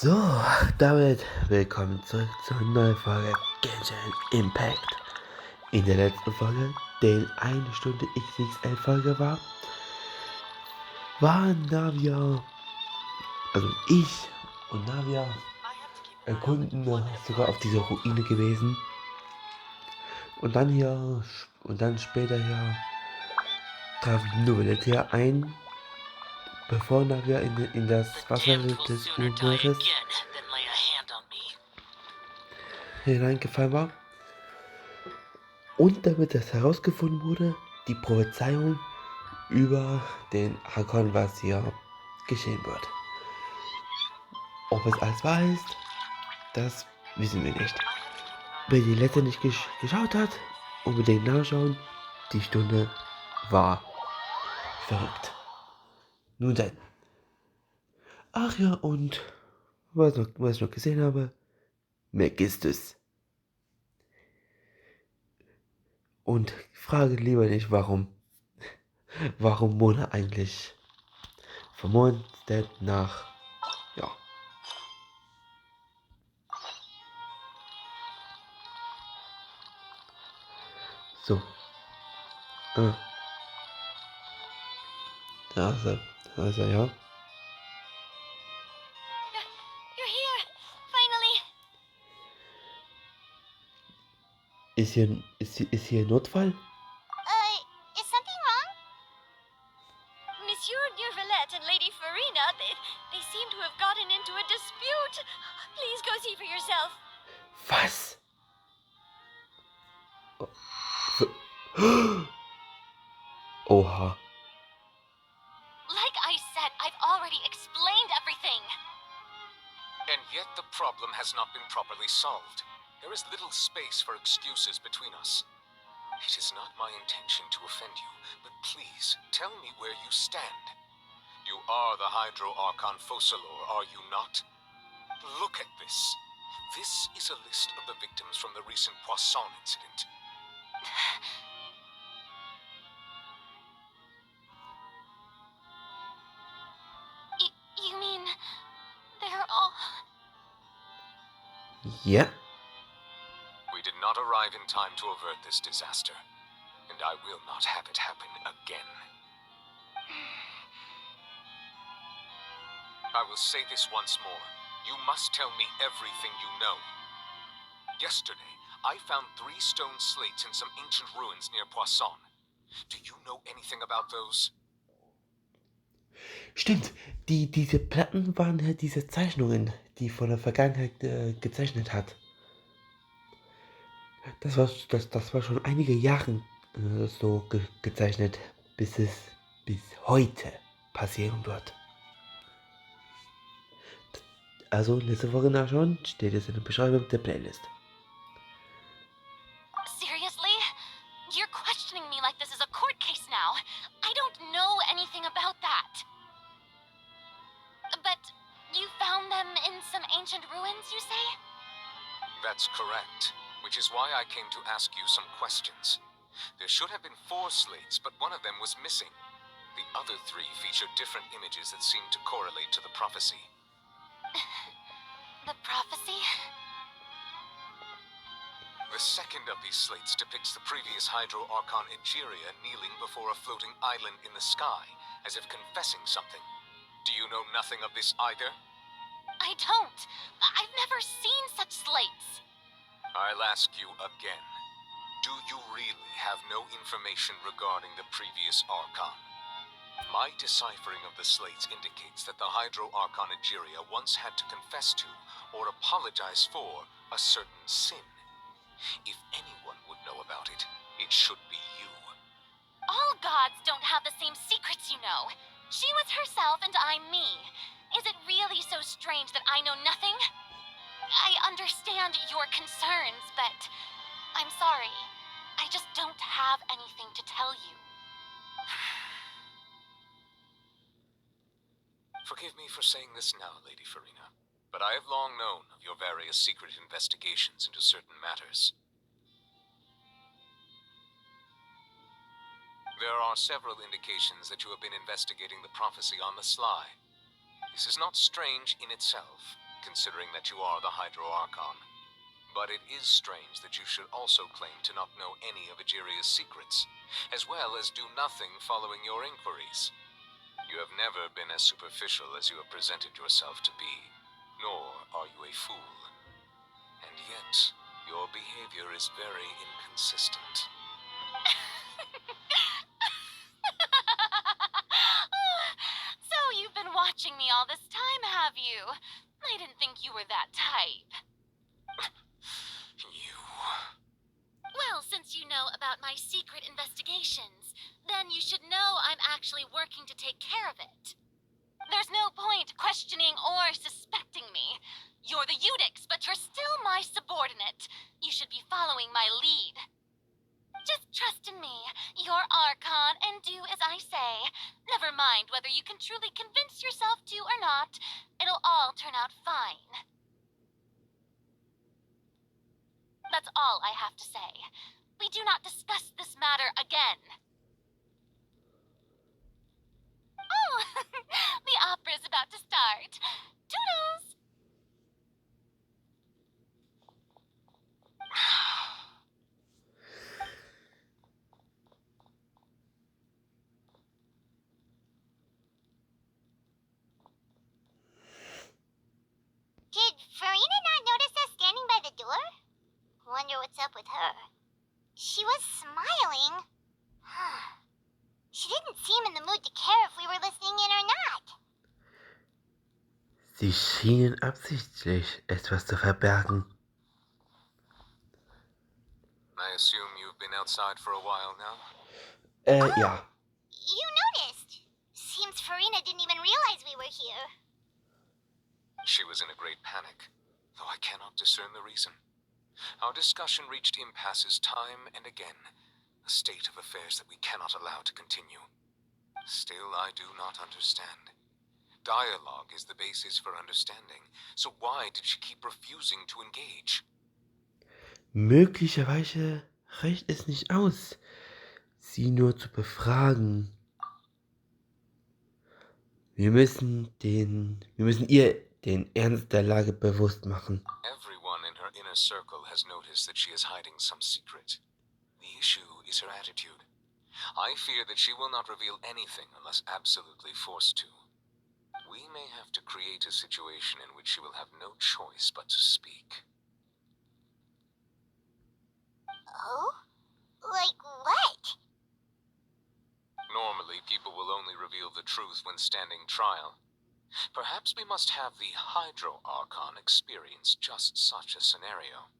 So, damit willkommen zurück zur neuen Folge Genshin Impact. In der letzten Folge, die 1 Stunde XXL Folge war, waren Navia, also ich und Navia, erkunden sogar auf dieser Ruine gewesen. Und dann später traf Novelette ein, bevor Navia in das Wasser des Urmeeres hineingefallen war. Und damit das herausgefunden wurde, die Prophezeiung über den Archon, was hier geschehen wird. Ob es alles wahr ist, das wissen wir nicht. Wer die letzte nicht geschaut hat, unbedingt nachschauen. Die Stunde war verrückt. Nun denn. Ach ja, und was ich noch gesehen habe, Megistus. Und frage lieber nicht, warum Mona eigentlich vermondet nach, ja. So. Also, ja. You're here, finally. Ist hier ein Notfall? Is something wrong? Monsieur Neuvillette and Lady Furina, they seem to have gotten into a dispute. Please go see for yourself. Was? Oha. Like I said, I've already explained everything. And yet the problem has not been properly solved. There is little space for excuses between us. It is not my intention to offend you, but please tell me where you stand. You are the Hydro Archon Focalor, are you not? Look at this. This is a list of the victims from the recent Poisson incident. You mean they're all... Ja. We did not arrive in time to avert this disaster, and I will not have it happen again. I will say this once more. You must tell me everything you know. Yesterday, I found 3 stone slates in some ancient ruins near Poisson. Do you know anything about those? Stimmt, diese Platten waren halt diese Zeichnungen, die von der Vergangenheit gezeichnet hat. Das war schon einige Jahre so gezeichnet, bis es bis heute passieren wird. Also letzte Woche nachschauen, steht es in der Beschreibung der Playlist. Seriously? You're questioning me like this is a court case now. I don't know anything about that. But you found them in some ancient ruins, you say? That's correct, which is why I came to ask you some questions. There should have been 4 slates, but one of them was missing. The other 3 feature different images that seem to correlate to the prophecy. The prophecy? The second of these slates depicts the previous Hydro Archon Egeria kneeling before a floating island in the sky, as if confessing something. Do you know nothing of this either? I don't. I've never seen such slates. I'll ask you again. Do you really have no information regarding the previous Archon? My deciphering of the slates indicates that the Hydro Archon Egeria once had to confess to, or apologize for, a certain sin. If anyone would know about it, it should be you. All gods don't have the same secrets, you know. She was herself and I'm me. Is it really so strange that I know nothing? I understand your concerns, but I'm sorry. I just don't have anything to tell you. Forgive me for saying this now, Lady Furina, but I have long known of your various secret investigations into certain matters. There are several indications that you have been investigating the prophecy on the sly. This is not strange in itself, considering that you are the Hydro Archon. But it is strange that you should also claim to not know any of Egeria's secrets, as well as do nothing following your inquiries. You have never been as superficial as you have presented yourself to be, nor are you a fool. And yet, your behavior is very inconsistent. So you've been watching me all this time, have you? I didn't think you were that type. You... Well, since you know about my secret investigations, then you should know I'm actually working to take care of it. There's no point questioning or suspecting me. You're the Eudix, but you're still my subordinate. You should be following my lead. Just trust in me, your Archon, and do as I say. Never mind whether you can truly convince yourself to or not. It'll all turn out fine. That's all I have to say. We do not discuss this matter again. Oh, the opera's about to start. Toodles! Did Furina not notice us standing by the door? Wonder what's up with her. She was smiling. She didn't seem in the mood to care if we were listening in or not. Sie schienen absichtlich etwas zu verbergen. I assume you've been outside for a while now? Ja. You noticed. Seems Furina didn't even realize we were here. She was in a great panic, though I cannot discern the reason. Our discussion reached impasses time and again, a state of affairs that we cannot allow to continue. Still, I do not understand. Dialogue is the basis for understanding, so why did she keep refusing to engage? Möglicherweise reicht es nicht aus, sie nur zu befragen. Wir müssen ihr den Ernst der Lage bewusst machen. Everyone in her inner circle has noticed that she is hiding some secret. The issue is her attitude. I fear that she will not reveal anything unless absolutely forced to. We may have to create a situation in which she will have no choice but to speak. Oh? Like what? Normally, people will only reveal the truth when standing trial. Perhaps we must have the Hydro Archon experience just such a scenario.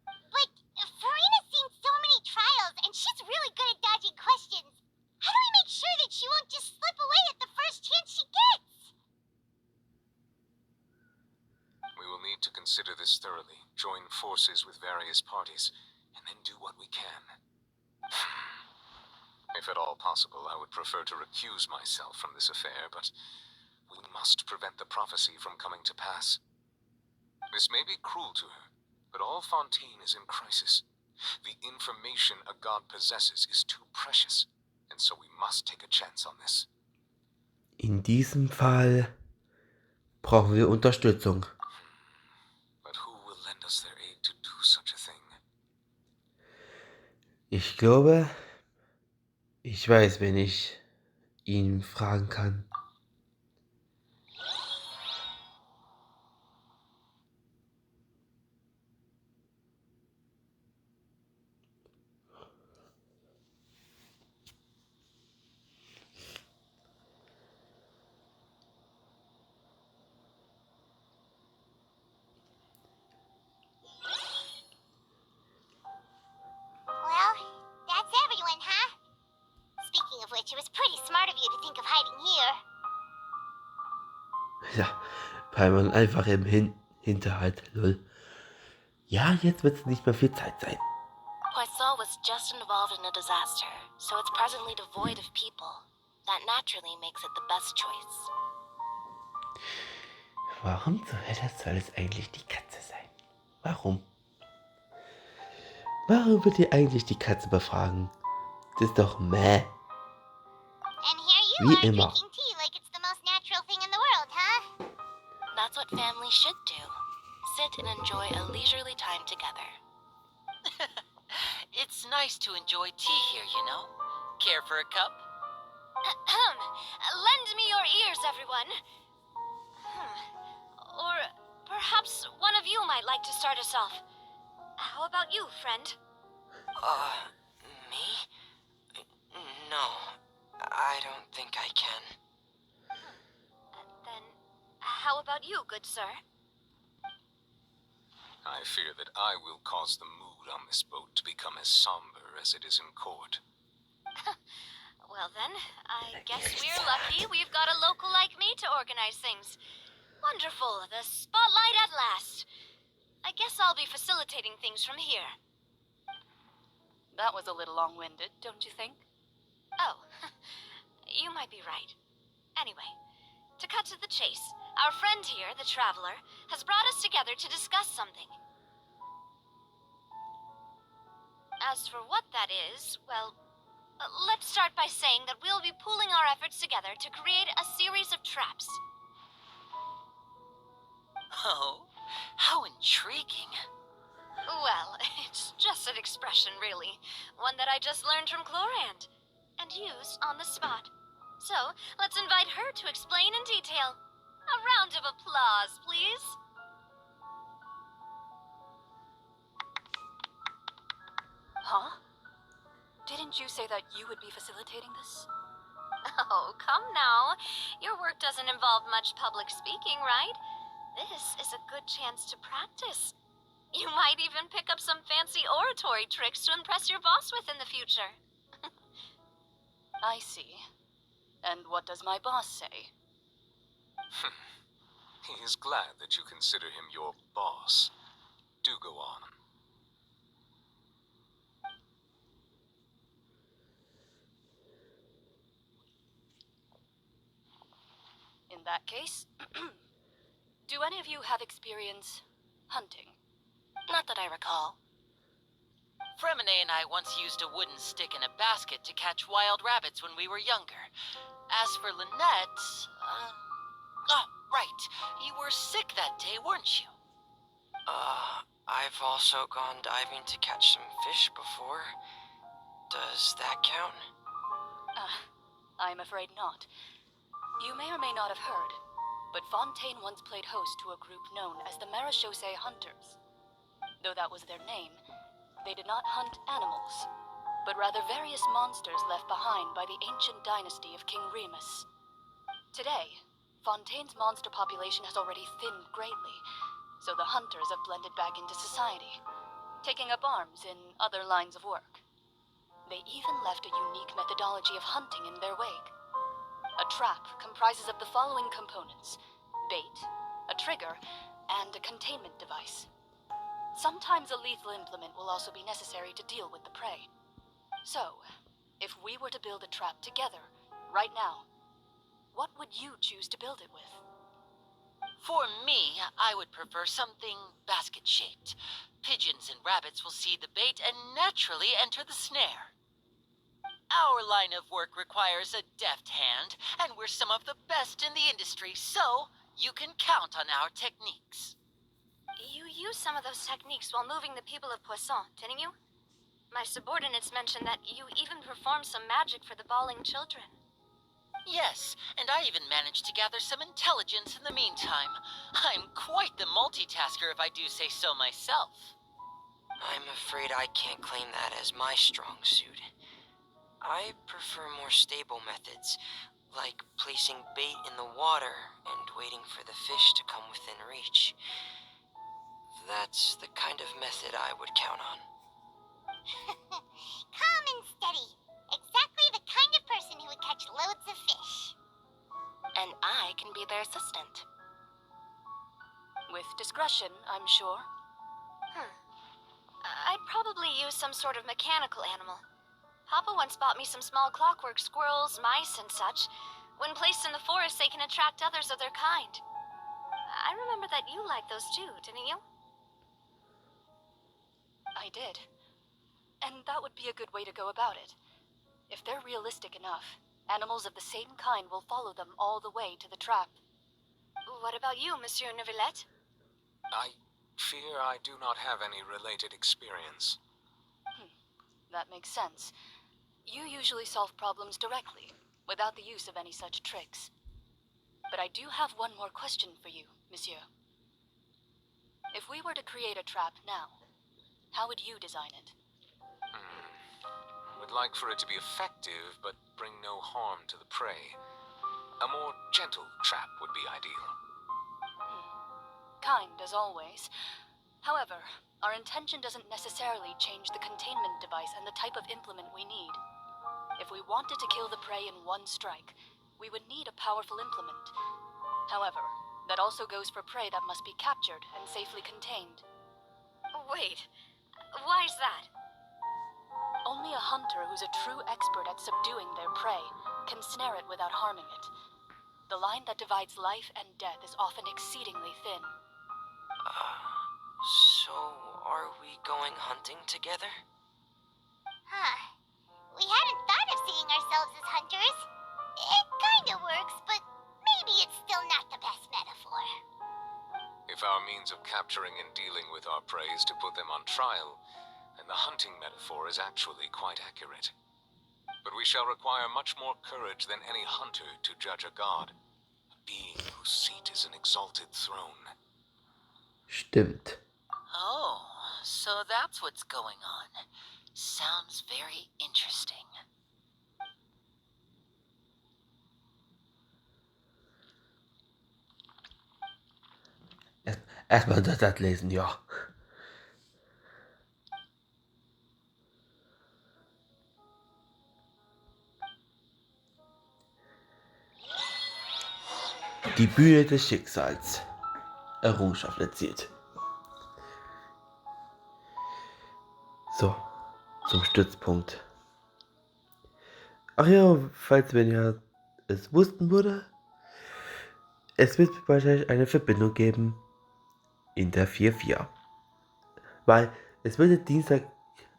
But Furina's seen so many trials, and she's really good at dodging questions. How do we make sure that she won't just slip away at the first chance she gets? We will need to consider this thoroughly, join forces with various parties, and then do what we can. If at all possible, I would prefer to recuse myself from this affair, but we must prevent the prophecy from coming to pass. This may be cruel to her, but all Fontaine is in crisis. The information a god possesses is too precious, and so we must take a chance on this. In diesem Fall brauchen wir Unterstützung. But who will lend us their aid to do such a thing? Ich glaube, ich weiß, wen ich ihn fragen kann. Well, that's everyone, huh? Speaking of which, it was pretty smart of you to think of hiding here. Ja, weil man einfach im Hinterhalt, lol. Ja, jetzt wird es nicht mehr viel Zeit sein. Poisson was just involved in a disaster, so it's presently devoid of people. That naturally makes it the best choice. Warum zur Hölle soll es eigentlich die Katze sein? Warum? Warum wird ihr eigentlich die Katze befragen? Das ist doch meh. And here you Wie are immer. drinking tea like it's the most natural thing in the world, huh? That's what families should do. Sit and enjoy a leisurely time together. It's nice to enjoy tea here, you know. Care for a cup? Lend me your ears, everyone. Or perhaps one of you might like to start us off. How about you, friend? Me? No, I don't think I can. Then, how about you, good sir? I fear that I will cause the mood on this boat to become as somber as it is in court. Well then, I guess we're lucky we've got a local like me to organize things. Wonderful, the spotlight at last. I guess I'll be facilitating things from here. That was a little long-winded, don't you think? Oh, you might be right. Anyway, to cut to the chase, our friend here, the Traveler, has brought us together to discuss something. As for what that is, well, let's start by saying that we'll be pooling our efforts together to create a series of traps. Oh, how intriguing. Well, it's just an expression, really. One that I just learned from Chlorand, and used on the spot. So, let's invite her to explain in detail. A round of applause, please. Huh? Didn't you say that you would be facilitating this? Oh, come now. Your work doesn't involve much public speaking, right? This is a good chance to practice. You might even pick up some fancy oratory tricks to impress your boss with in the future. I see. And what does my boss say? He is glad that you consider him your boss. Do go on. In that case, do any of you have experience hunting? Not that I recall. Fremden and I once used a wooden stick in a basket to catch wild rabbits when we were younger. As for Lynette, right. You were sick that day, weren't you? I've also gone diving to catch some fish before. Does that count? I'm afraid not. You may or may not have heard, but Fontaine once played host to a group known as the Marechaussee Hunters. Though that was their name, they did not hunt animals, but rather various monsters left behind by the ancient dynasty of King Remus. Today, Fontaine's monster population has already thinned greatly, so the hunters have blended back into society, taking up arms in other lines of work. They even left a unique methodology of hunting in their wake. A trap comprises of the following components: bait, a trigger, and a containment device. Sometimes a lethal implement will also be necessary to deal with the prey. So, if we were to build a trap together, right now, what would you choose to build it with? For me, I would prefer something basket-shaped. Pigeons and rabbits will see the bait and naturally enter the snare. Our line of work requires a deft hand, and we're some of the best in the industry, so you can count on our techniques. You used some of those techniques while moving the people of Poisson, didn't you? My subordinates mentioned that you even performed some magic for the bawling children. Yes, and I even managed to gather some intelligence in the meantime. I'm quite the multitasker if I do say so myself. I'm afraid I can't claim that as my strong suit. I prefer more stable methods, like placing bait in the water and waiting for the fish to come within reach. That's the kind of method I would count on. Calm and steady. Exactly the kind of person who would catch loads of fish. And I can be their assistant. With discretion, I'm sure. I'd probably use some sort of mechanical animal. Papa once bought me some small clockwork squirrels, mice, and such. When placed in the forest, they can attract others of their kind. I remember that you liked those too, didn't you? I did. And that would be a good way to go about it. If they're realistic enough, animals of the same kind will follow them all the way to the trap. What about you, Monsieur Neuvillette? I fear I do not have any related experience. That makes sense. You usually solve problems directly, without the use of any such tricks. But I do have one more question for you, Monsieur. If we were to create a trap now, how would you design it? Would like for it to be effective, but bring no harm to the prey. A more gentle trap would be ideal. Kind, as always. However, our intention doesn't necessarily change the containment device and the type of implement we need. If we wanted to kill the prey in one strike, we would need a powerful implement. However, that also goes for prey that must be captured and safely contained. Wait, why is that? Only a hunter who's a true expert at subduing their prey can snare it without harming it. The line that divides life and death is often exceedingly thin. So are we going hunting together? Huh. We hadn't thought of seeing ourselves as hunters. It kinda works, but maybe it's still not the best metaphor. If our means of capturing and dealing with our prey is to put them on trial, then the hunting metaphor is actually quite accurate. But we shall require much more courage than any hunter to judge a god, a being whose seat is an exalted throne. Stimmt. Oh, so that's what's going on. Sounds very interesting. Erstmal das lesen, ja. Die Bühne des Schicksals. Errungenschaft erzielt. So, zum Stützpunkt. Ach ja, falls wenn ihr es wussten würde, es wird wahrscheinlich eine Verbindung geben in der 4.4. Weil es wird Dienstag,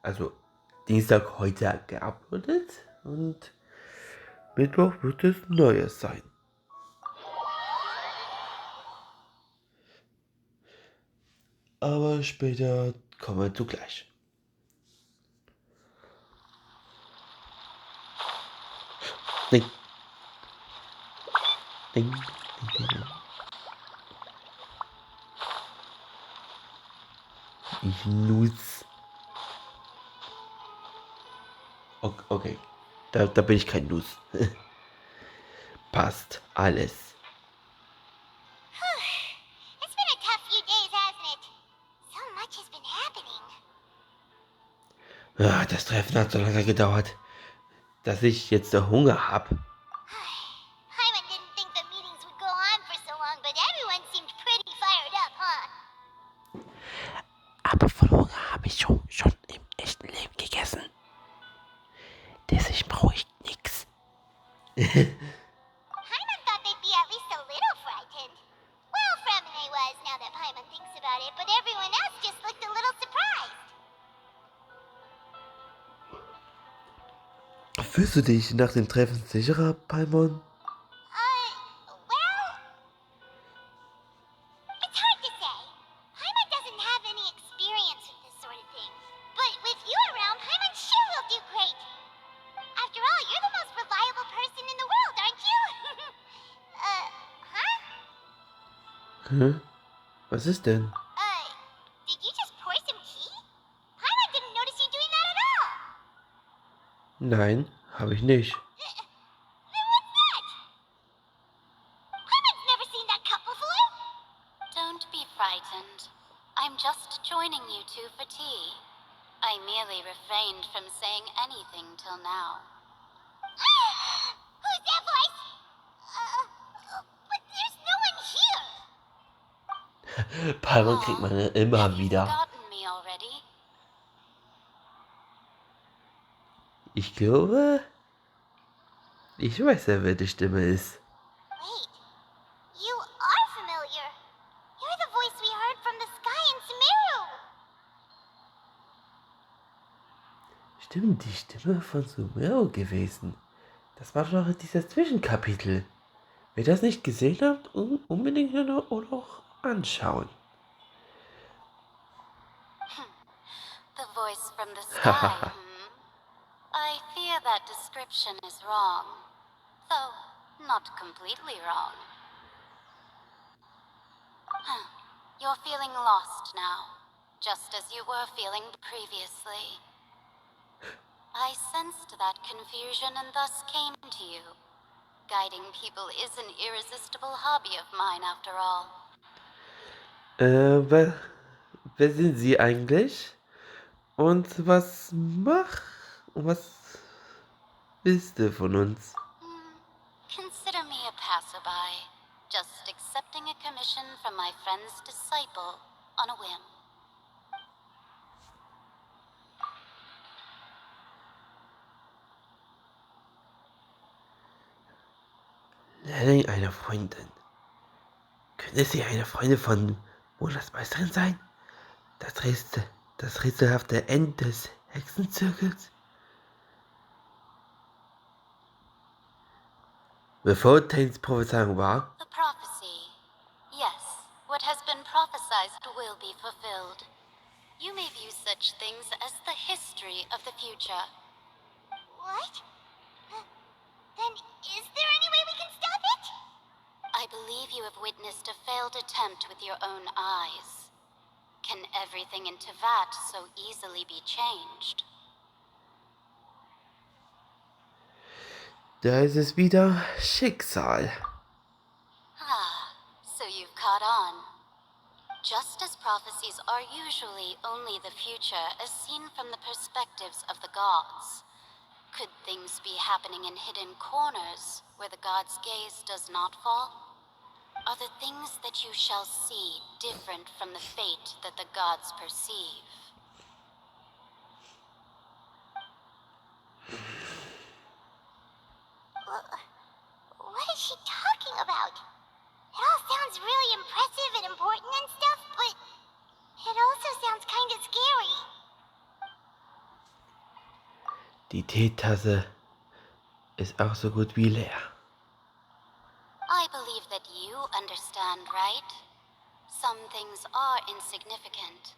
also Dienstag heute geuploadet und Mittwoch wird es Neues sein. Aber später kommen wir zugleich. Ding. Ding, ding, ding. Ich nutz. Okay. Da bin ich kein Nuss. Passt alles. It's been a tough few days, hasn't it? So much has been happening. Ja, das Treffen hat so lange gedauert, dass ich jetzt Hunger habe. Hyman didn't think the meetings would go on for so long, but everyone seemed pretty fired up, huh? Aber von Hunger habe ich schon im echten Leben gegessen. Deswegen brauche ich nichts. Hyman thought they'd be at least a little frightened. Well, Fremden was, now that Hyman thinks about it, but everyone else just looked a little surprised. Fühlst du dich nach dem Treffen sicherer, Paimon? Well, it's hard to say. Hyman doesn't have any experience with this sort of thing. But with you around, Hyman sure will do great. After all, you're the most reliable person in the world, aren't you? Huh? Hm? Was ist denn? Did you just pour some tea? Hyman didn't notice you doing that at all. Nein, habe ich nicht. Then what's that? Hyman's never seen that cup before. Don't be frightened. I'm just joining you two for tea. I merely refrained from saying anything till now. Who's that voice? But there's no one here. Paimon kriegt man immer Have you wieder. forgotten me already? Ich glaube, ich weiß ja, wer die Stimme ist. Wait, you are familiar. You're the voice we heard from the sky in Sumeru. Stimmt, die Stimme von Sumeru gewesen. Das war doch dieses Zwischenkapitel. Wer das nicht gesehen hat, unbedingt noch anschauen. The voice from the sky, I fear that description is wrong. Though, not completely wrong. You're feeling lost now, just as you were feeling previously. I sensed that confusion and thus came to you. Guiding people is an irresistible hobby of mine, after all. Wer sind Sie eigentlich? Und was willst du von uns? Consider me a passerby, just accepting a commission from my friend's disciple on a whim. Lerne eine Freundin. Könnte sie eine Freundin von Monas Meisterin sein? Das rätselhafte Ende des Hexenzirkels? Bevor Tains Prophezeiung war, The prophecy. Yes, what has been prophesied will be fulfilled. You may view such things as the history of the future. What? Then is there any way we can stop it? I believe you have witnessed a failed attempt with your own eyes. Can everything in Teyvat so easily be changed? da ist es wieder Schicksal. So you've caught on. Just as prophecies are usually only the future as seen from the perspectives of the gods, could things be happening in hidden corners where the gods' gaze does not fall? Are the things that you shall see different from the fate that the gods perceive? What is she talking about? It all sounds really impressive and important and stuff, but it also sounds kind of scary. Die Teetasse ist auch so gut wie leer. I believe that you understand, right? Some things are insignificant,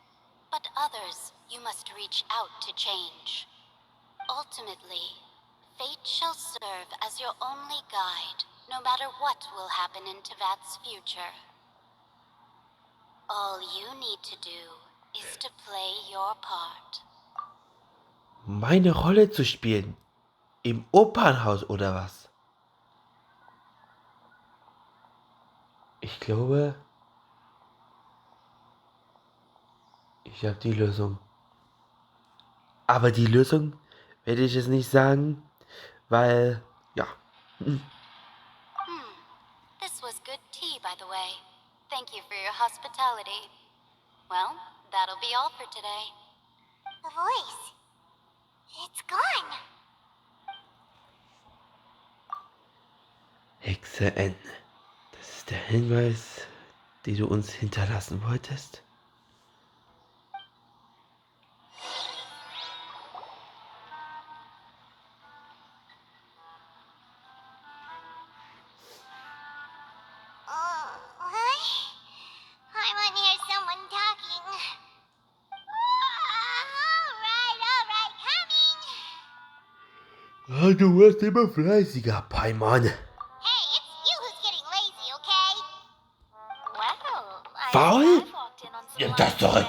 but others you must reach out to change. Ultimately, fate shall serve as your only guide, no matter what will happen in Teyvat's future. All you need to do is to play your part. Meine Rolle zu spielen? Im Opernhaus oder was? Ich glaube, ich habe die Lösung. Aber die Lösung werde ich es nicht sagen, weil, ja. This was good tea, by the way. Thank you for your hospitality. Well, that'll be all for today. The voice. It's gone. Hexe N. Das ist der Hinweis, den du uns hinterlassen wolltest. I want to hear someone talking. All right, coming. Du wirst immer fleißiger, Paimon. Hey, it's you who's getting lazy, okay? Well, Faul? I've walked in on Nimm some das zurück.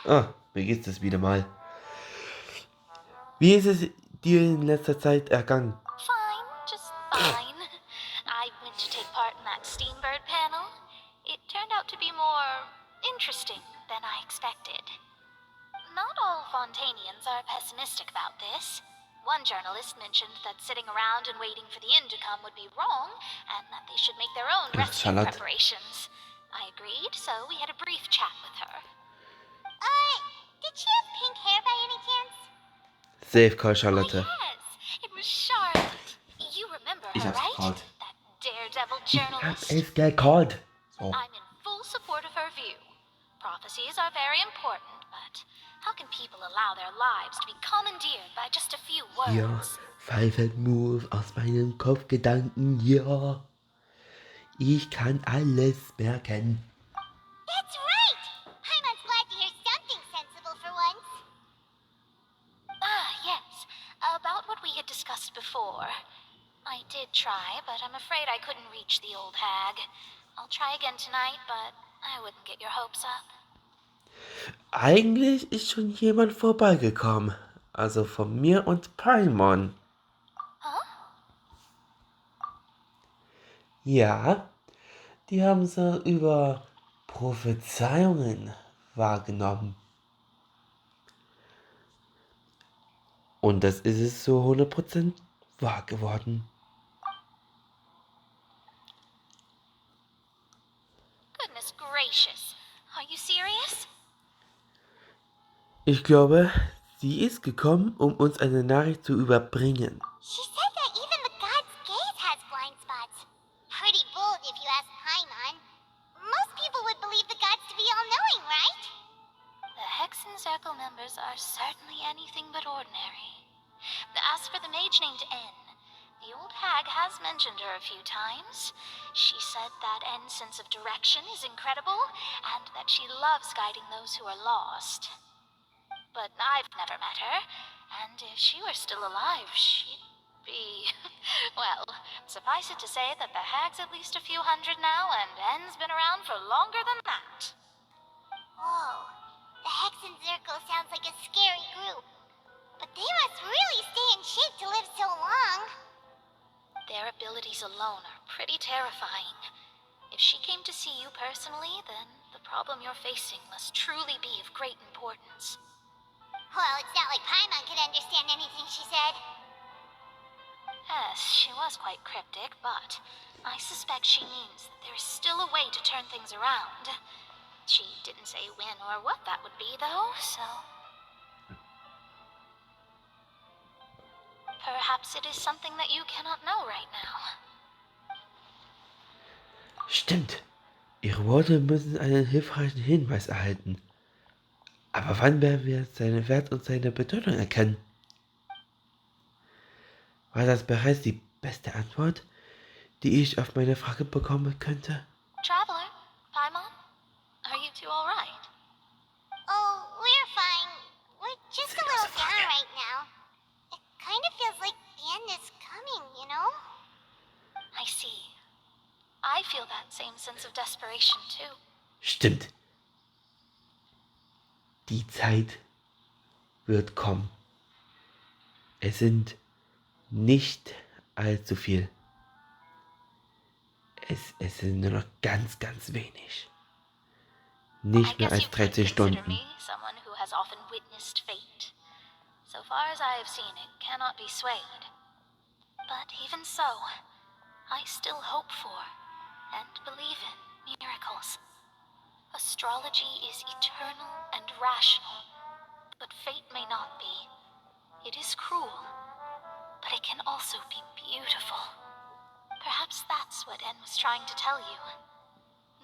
banter. Mir geht es wieder mal. Wie ist es dir in letzter Zeit ergangen? Fine, just fine. I went to take part in that Steambird panel. It turned out to be more interesting than I expected. Not all Fontanians are pessimistic about this. One journalist mentioned that sitting around and waiting for the end to come would be wrong, and that they should make their own rescue Charlotte. preparations. I agreed, so we had a brief chat with her. Did she have pink hair by any chance? Safe Call, Charlotte. Yes, it was Charlotte. You remember Ich her, hab's right? gecallt. That daredevil Ich hab journalist. es gecallt. So. I'm in full support of her view. Prophecies are very important, but How can people allow their lives to be commandeered by just a few Ja, words? pfeifen muss aus meinem Kopfgedanken, ja. Ich kann alles merken. That's right! Paimon's glad to hear something sensible for once. Ah, yes. About what we had discussed before. I did try, but I'm afraid I couldn't reach the old hag. I'll try again tonight, but I wouldn't get your hopes up. Eigentlich ist schon jemand vorbeigekommen. Also von mir und Paimon. Huh? Ja, die haben so über Prophezeiungen wahrgenommen. Und das ist es so 100% wahr geworden. Goodness gracious. Are you serious? Ich glaube, sie ist gekommen, um uns eine Nachricht zu überbringen. She said that even the god's gaze has blind spots. Pretty bold if you ask Paimon. Most people would believe the gods to be all-knowing, right? The Hexen Circle members are certainly anything but ordinary. As for the mage named N, the old hag has mentioned her a few times. She said that N's sense of direction is incredible, and that she loves guiding those who are lost. But I've never met her, and if she were still alive, she'd be... well, suffice it to say that the hag's at least a few hundred now, and N's been around for longer than that. Whoa. The Hexen Circle sounds like a scary group. But they must really stay in shape to live so long. Their abilities alone are pretty terrifying. If she came to see you personally, then the problem you're facing must truly be of great importance. Well, it's not like Paimon could understand anything she said. Yes, she was quite cryptic, but I suspect she means that there is still a way to turn things around. She didn't say when or what that would be, though, so... Perhaps it is something that you cannot know right now. Stimmt. Ihre Worte müssen einen hilfreichen Hinweis erhalten. Aber wann werden wir seinen Wert und seine Bedeutung erkennen? War das bereits die beste Antwort, die ich auf meine Frage bekommen könnte? Traveler, Paimon, are you two all right? Oh, we're fine. We're just a little down right now. It kind of feels like the end is coming, you know? I see. I feel that same sense of desperation too. Stimmt. Die Zeit wird kommen. Es sind nicht allzu viel. Es sind nur noch ganz, ganz wenig. Nicht mehr als 13 Stunden. Me someone who has often witnessed fate. So far as I have seen, it cannot be swayed. But even so, I still hope for and believe in miracles. Astrology is eternal and rational, but fate may not be. It is cruel, but it can also be beautiful. Perhaps that's what N was trying to tell you.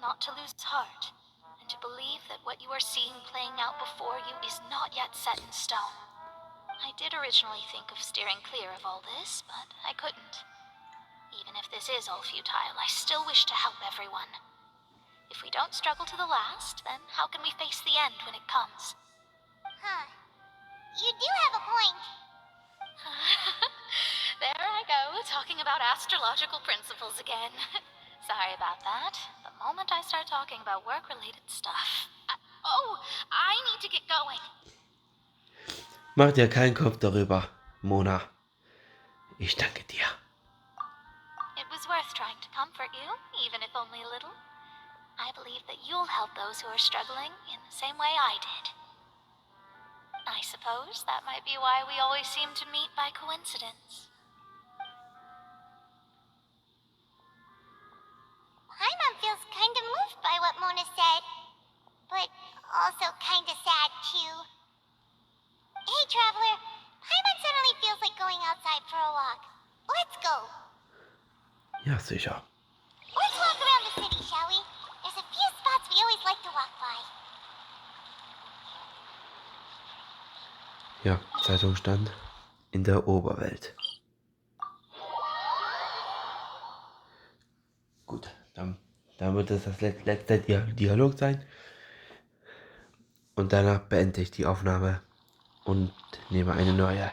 Not to lose heart, and to believe that what you are seeing playing out before you is not yet set in stone. I did originally think of steering clear of all this, but I couldn't. Even if this is all futile, I still wish to help everyone. If we don't struggle to the last, then how can we face the end when it comes? Huh. You do have a point. There I go, talking about astrological principles again. Sorry about that. The moment I start talking about work-related stuff... I need to get going. Mach dir keinen Kopf darüber, Mona. Ich danke dir. It was worth trying to comfort you, even if only a little. I believe that you'll help those who are struggling in the same way I did. I suppose that might be why we always seem to meet by coincidence. Paimon feels kind of moved by what Mona said, but also kind of sad too. Hey, Traveler, Paimon suddenly feels like going outside for a walk. Let's go. Ja, sicher. Let's walk around the city, shall we? There's a few spots we always like to walk by. Ja, Zeitungsstand in der Oberwelt. Gut, dann wird es das letzte Dialog sein. Und danach beende ich die Aufnahme und nehme eine neue.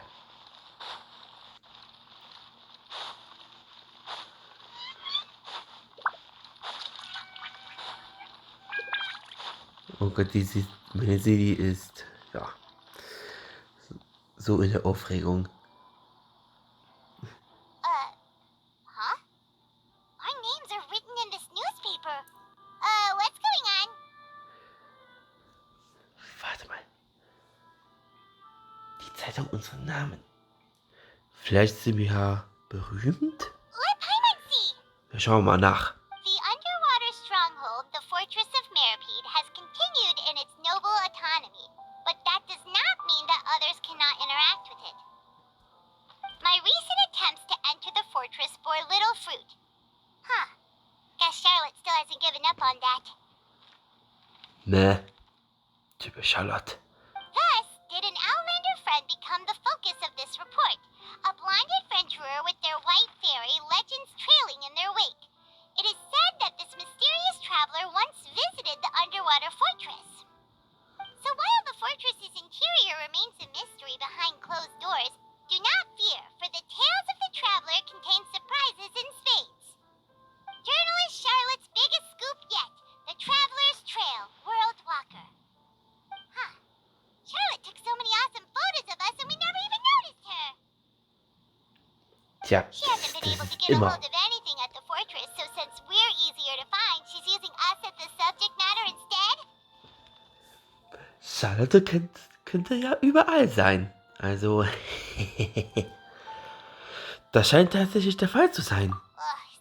Oh Gott, meine Seele ist, ja, so in der Aufregung. Huh? Our names are written in this newspaper. What's going on? Warte mal. Die Zeitung unserer Namen. Vielleicht sind wir ja berühmt? Let Paimon see. Wir schauen mal nach. The underwater stronghold, the fortress of Meripede, has continued in its noble autonomy, but that does not mean that others cannot interact with it. My recent attempts to enter the fortress bore little fruit. Huh. Guess Charlotte still hasn't given up on that. Ne, typisch Charlotte. Thus, did an Outlander friend become the focus of this report? A blind adventurer with their white fairy, legends trailing in their wake. It is said that this mysterious traveler once visited the underwater fortress. So while the fortress's interior remains a mystery behind closed doors, do not fear, for the tales of the traveler contain surprises in spades. Journalist Charlotte's biggest scoop yet, the Traveler's Trail, World Walker. Huh. Charlotte took so many awesome photos of us and we never even noticed her. Tja, She hasn't been able to das ist get a immer. hold of anything at the fortress, so since we're easier to find, she's using us as the subject matter instead? Charlotte könnte ja überall sein. Also, das scheint tatsächlich der Fall zu sein.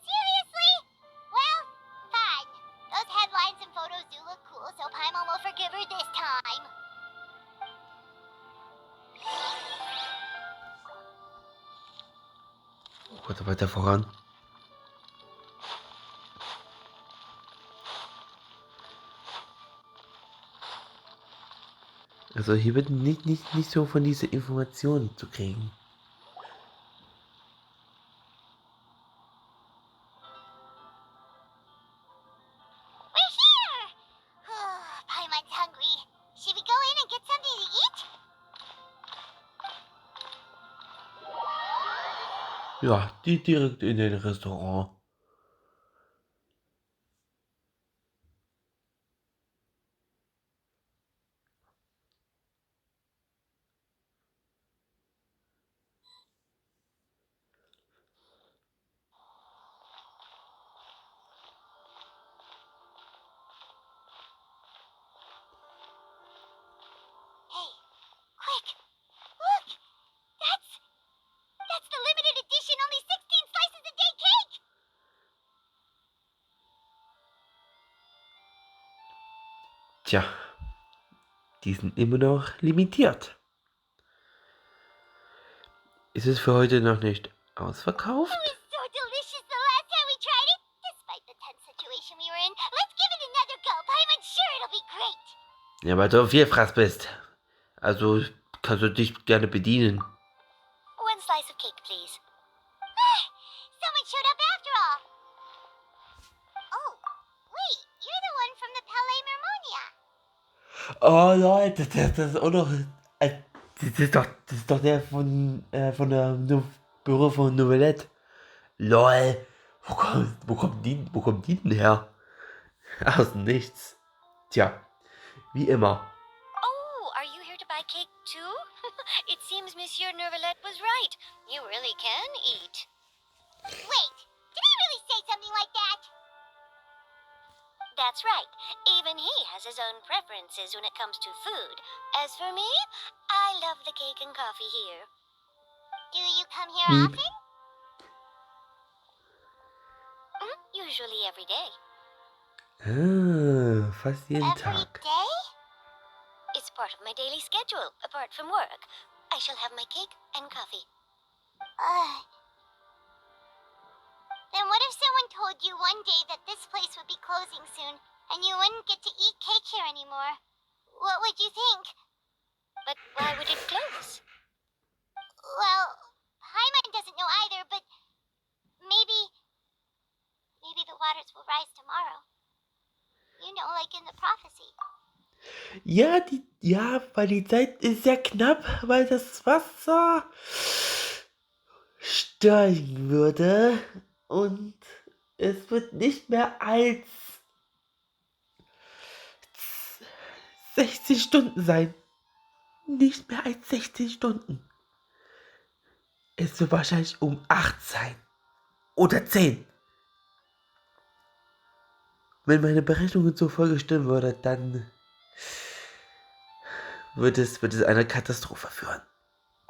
Seriously? Well, fine. Those headlines and photos do look cool, so Paimon will forgive her this time. Gut, weiter voran. Also hier wird nicht so von dieser Informationen zu kriegen. We're here! Paimon's hungry. Should we go in and get something to eat? Ja, die direkt in den Restaurant. Hey, quick! Look! That's the limited edition only 16 slices a day cake! Tja, die sind immer noch limitiert. Ist es für heute noch nicht ausverkauft? It was so delicious the last time we tried it. Despite the tense situation we were in, let's give it another go. Paimon's sure it'll be great. Ja, weil du viel Fraß bist. Also kannst du dich gerne bedienen. One slice of cake, please. Someone showed up after all. Oh, wait, you're the one from the Palais Mermonia. Oh Leute, das ist auch noch. Das ist doch der von der Büro von Novelette. LOL. Wo kommt die denn her? Aus dem Nichts. Tja, wie immer. Oh, are you here to buy cake too? It seems Monsieur Nervalette was right. You really can eat. Wait, did he really say something like that? That's right. Even he has his own preferences when it comes to food. As for me, I love the cake and coffee here. Do you come here Beep. often? Usually every day. Ah, fast jeden Every Tag. day? It's part of my daily schedule, apart from work. I shall have my cake and coffee. Then what if someone told you one day that this place would be closing soon, and you wouldn't get to eat cake here anymore? What would you think? But why would it close? Well, Paimon doesn't know either, but maybe the waters will rise tomorrow. You know, like in the prophecy. Ja, weil die Zeit ist sehr knapp, weil das Wasser steigen würde und es wird nicht mehr als 16 Stunden sein. Nicht mehr als 16 Stunden. Es wird wahrscheinlich um 8 sein. Oder 10. Wenn meine Berechnungen so voll stimmen würde, dann wird es einer Katastrophe führen.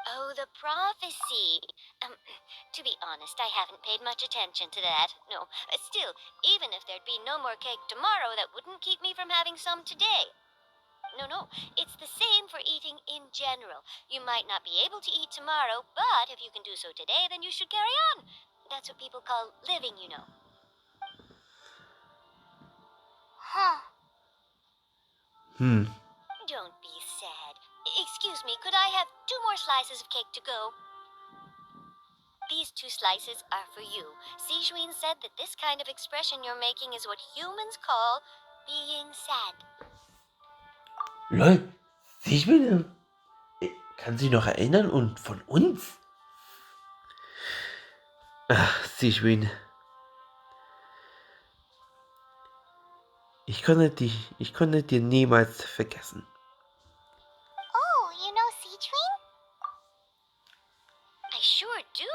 Oh, the prophecy. To be honest, I haven't paid much attention to that. No, still, even if there'd be no more cake tomorrow, that wouldn't keep me from having some today. No, it's the same for eating in general. You might not be able to eat tomorrow, but if you can do so today, then you should carry on. That's what people call living, you know. Huh. Don't be sad. Excuse me, could I have 2 more slices of cake to go? These 2 slices are for you. Sijwin said that this kind of expression you're making is what humans call being sad. Lol, ich bin... Kann sich noch erinnern und von uns? Ach, Sichwin. Ich konnte dir niemals vergessen. Oh, you know Sichuan? I sure do.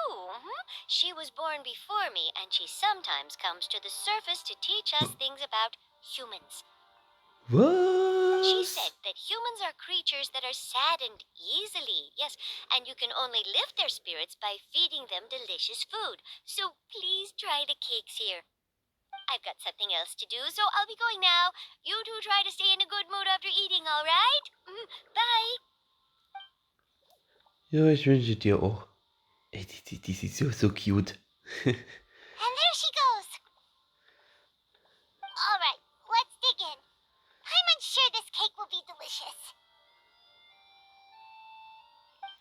She was born before me, and she sometimes comes to the surface to teach us things about humans. She Was? said that humans are creatures that are saddened easily, yes, and you can only lift their spirits by feeding them delicious food. So please try the cakes here. I've got something else to do, so I'll be going now. You two try to stay in a good mood after eating, all right? Bye. Ja, ich wünsche dir auch. Ey, die ist so cute. And there she goes. All right, let's dig in. I'm sure this cake will be delicious.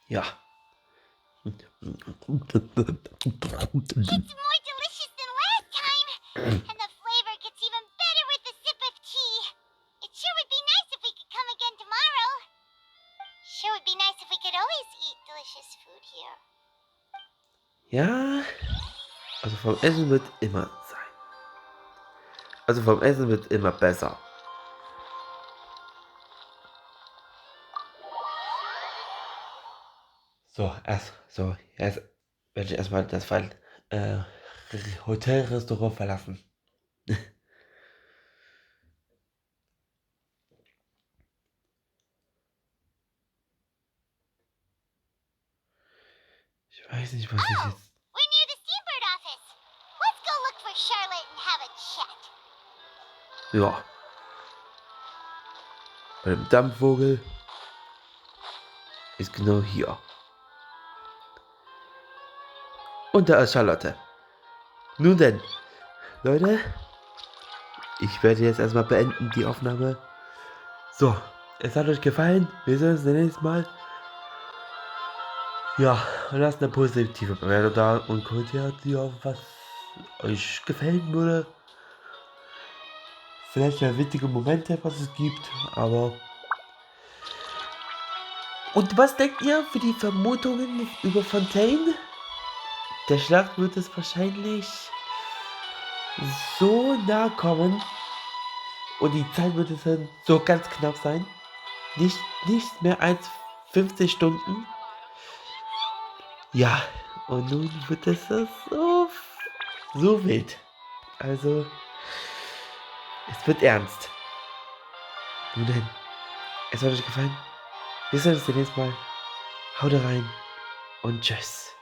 Ja. It's more delicious than last time. And the flavor gets even better with a sip of tea. It sure would be nice if we could come again tomorrow. Sure would be nice if we could always eat delicious food here. Ja. Also vom Essen wird immer sein. Also vom Essen wird immer besser. Jetzt werde ich erstmal das Hotelrestaurant verlassen. Ich weiß nicht, was ich Oh, jetzt... we're near the Steambird office. Let's go look for Charlotte and have a chat. Ja. Bei dem Dampfvogel ist genau hier. Und da ist Charlotte. Nun denn, Leute, ich werde jetzt erstmal beenden die Aufnahme. So, es hat euch gefallen. Wir sehen uns das nächste Mal. Ja, lasst eine positive Bewertung da und kommentiert ja, was euch gefallen würde. Vielleicht ja wichtige Momente, was es gibt, aber... Und was denkt ihr für die Vermutungen über Fontaine? Der Schlacht wird es wahrscheinlich so nah kommen und die Zeit wird es dann so ganz knapp sein. Nicht mehr als 50 Stunden. Ja, und nun wird es so wild. Also, es wird ernst. Nun denn, es hat euch gefallen. Wir sehen uns das nächste Mal. Haut rein und tschüss.